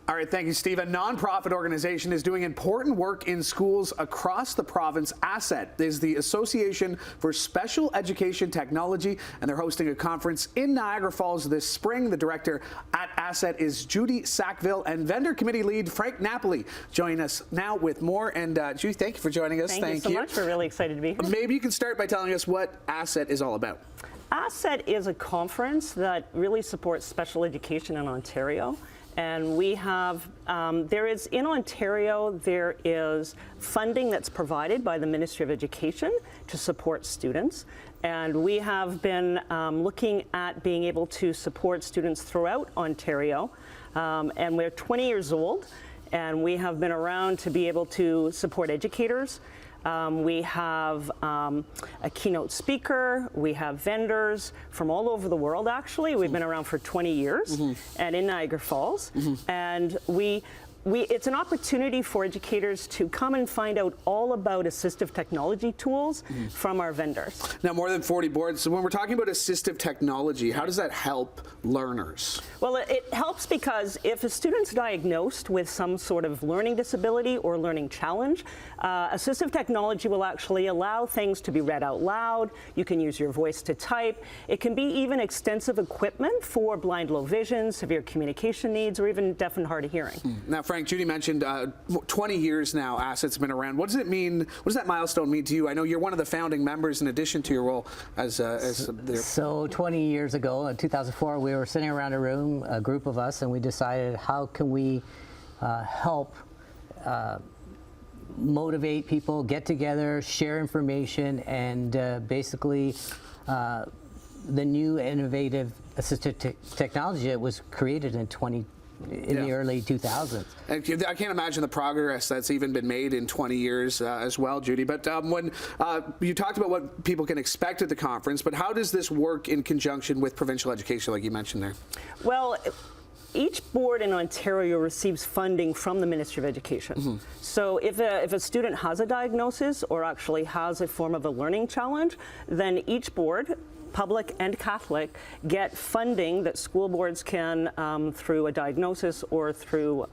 All right, thank you, Steve. A nonprofit organization is doing important work in schools across the province. ASET is the Association for Special Education Technology, and they're hosting a conference in Niagara Falls this spring. The director at ASET is Judy Sackville, and vendor committee lead Frank Napoli join us now with more. And Judy, thank you for joining us. Thank you so much. We're really excited to be here. Maybe you can start by telling us what ASET is all about. ASET is a conference that really supports special education in Ontario. And we have, in Ontario, there is funding that's provided by the Ministry of Education to support students. And we have been looking at being able to support students throughout Ontario. And we're 20 years old, and we have been around to be able to support educators. We have a keynote speaker, we have vendors from all over the world, actually. We've been around for 20 years and in Niagara Falls. And it's an opportunity for educators to come and find out all about assistive technology tools from our vendors. Now, more than 40 boards. So when we're talking about assistive technology, how does that help learners? Well, it helps because if a student's diagnosed with some sort of learning disability or learning challenge, assistive technology will actually allow things to be read out loud. You can use your voice to type. It can be even extensive equipment for blind, low vision, severe communication needs, or even deaf and hard of hearing. Now, Frank, Judy mentioned 20 years now ASET's been around. What does it mean? What does that milestone mean to you? I know you're one of the founding members in addition to your role as So 20 years ago, in 2004, we were sitting around a room, a group of us, and we decided how can we help motivate people, get together, share information, and basically the new innovative assistive technology that was created in the early 2000s. I can't imagine the progress that's even been made in 20 years as well, Judy. But when you talked about what people can expect at the conference, but how does this work in conjunction with provincial education, like you mentioned there? Well, each board in Ontario receives funding from the Ministry of Education. So if a student has a diagnosis or actually has a form of a learning challenge, then each board, public and Catholic, get funding that school boards can, through a diagnosis or through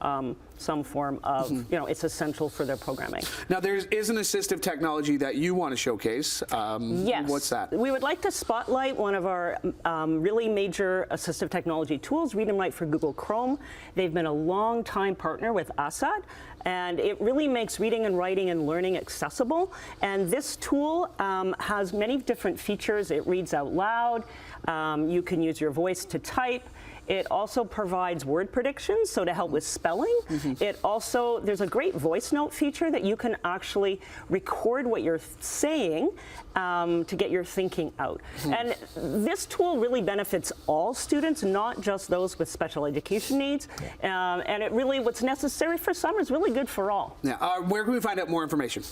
some form of, it's essential for their programming. Now, there is an assistive technology that you want to showcase. Yes. What's that? We would like to spotlight one of our really major assistive technology tools, Read and Write for Google Chrome. They've been a long-time partner with ASET, and it really makes reading and writing and learning accessible. And this tool has many different features. It reads out loud. You can use your voice to type. It also provides word predictions, so to help with spelling. It also, there's a great voice note feature that you can actually record what you're saying to get your thinking out. And this tool really benefits all students, not just those with special education needs. And it really, what's necessary for some is really good for all. Yeah. Where can we find out more information?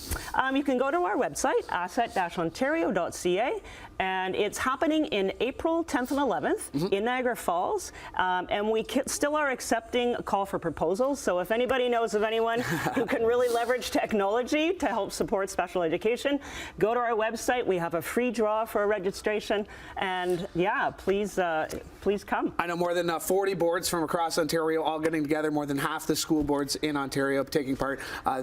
You can go to our website, aset-ontario.ca, and it's happening in April 10th and 11th in Niagara Falls. And we still are accepting a call for proposals. So if anybody knows of anyone who can really leverage technology to help support special education, go to our website. We have a free draw for a registration. And yeah, please come. I know more than 40 boards from across Ontario all getting together, more than half the school boards in Ontario taking part.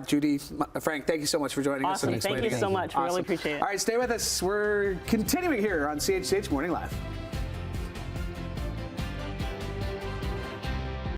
Judy, Frank, thank you so much for joining us. Awesome. Thank you so much. Awesome. Really appreciate it. All right, stay with us. We're continuing here on CHCH Morning Live.